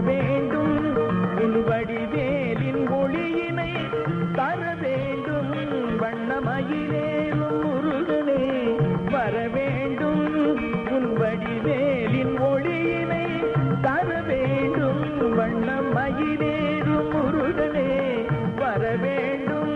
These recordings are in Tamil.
வேண்டும் உன் வடிவேலின் ஒளியினை தர வேண்டும் வண்ணமயிலேறும் முருகனே வர வேண்டும் உன் வடிவேலின் ஒளியினை தர வேண்டும் வண்ணமயிலேறும் முருகனே வர வேண்டும்.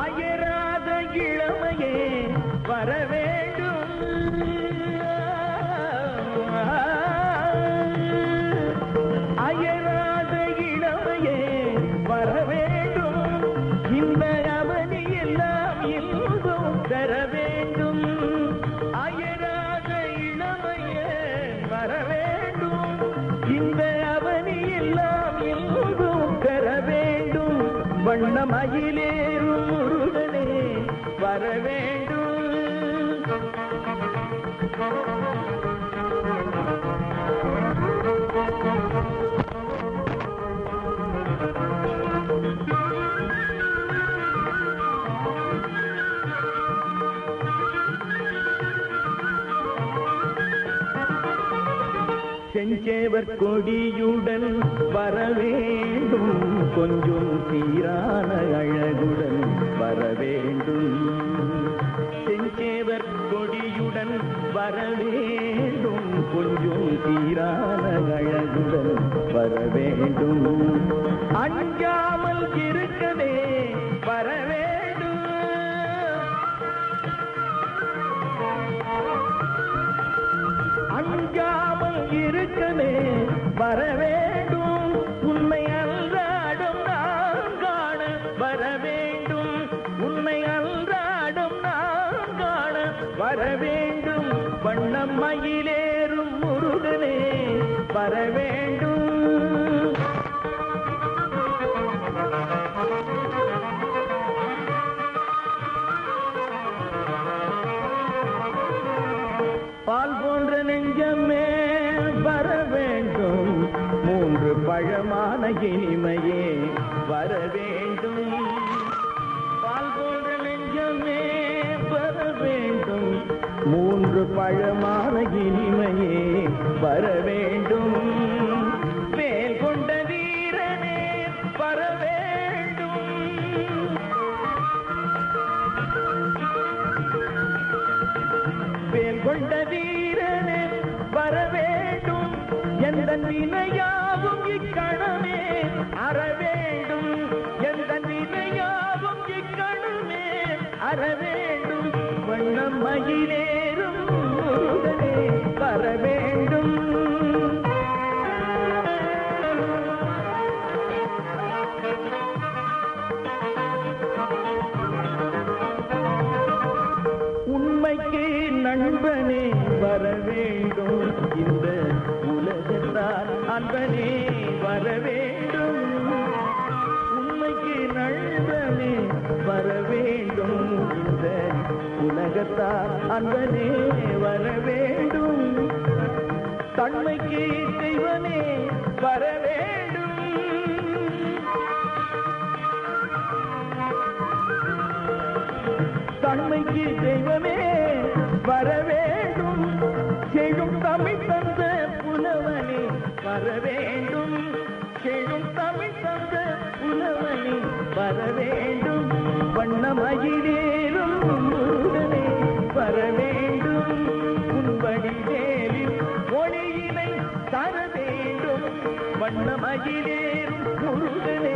அயராத இளமையே வர வேண்டும் அயராத இளமையே வர வேண்டும் இந்த அவனி எல்லாம் இன்பம் தர வேண்டும் அயராத இளமையே வர வேண்டும் இந்த அவனி எல்லாம் இன்பம் தர வேண்டும் வண்ணமயிலேறும் முருகனே வர வேண்டும். செஞ்சேவர் கொடியுடன் வர வேண்டும் கொஞ்சம் சீரான அழகுடன் வர வேண்டும் செஞ்சேவர் கொடியுடன் வர வேண்டும் கொஞ்சம் சீரான அழகுடன் வர வேண்டும் அஞ்சாமல் இருக்கவே வர வேண்டும் அஞ்சாமல் இருக்கவே வர வேண்டும் உண்மை அன்றாடம் நான் காண வர வேண்டும் உண்மை அன்றாடம் நான் காண வர வேண்டும் வண்ணமயிலேறும் முருகனே வர வேண்டும். பால் போன்ற நெஞ்சமே வர வேண்டும் மூன்று பழமான இனிமையே வர வேண்டும் பால் போன்ற நெஞ்சமே வர வேண்டும் மூன்று பழமான இனிமையே வர வேண்டும் வேல் கொண்ட வீரனே வர வேண்டும் வேல் கொண்ட வீரனே வர வேண்டும் எந்த வினையாவும் இக்கணமே அற வேண்டும் எந்த வினையாவும் இக்கணமே அற வேண்டும் வண்ணமயிலேறும் முருகனே வர வேண்டும். உண்மைக்கு நண்பனே வர வேண்டும் இந்த உலகத்தார் அன்பனே வர வேண்டும் உண்மைக்கு நண்பனே வர வேண்டும் இந்த உலகத்தார் அன்பனே வர வேண்டும் தன்மைக்கு தெய்வனே வர வேண்டும் தன்மைக்கு தெய்வமே வர வேண்டும் செழும் தமிழ் தந்த புலவனே வர வேண்டும் செழும் தமிழ் தந்த புலவனே வர வேண்டும் வண்ணமயிலேறும் முருகனே வர வேண்டும் உன் வடிவேலின் ஒளியினை தர வேண்டும் வண்ணமயிலேறும் முருகனே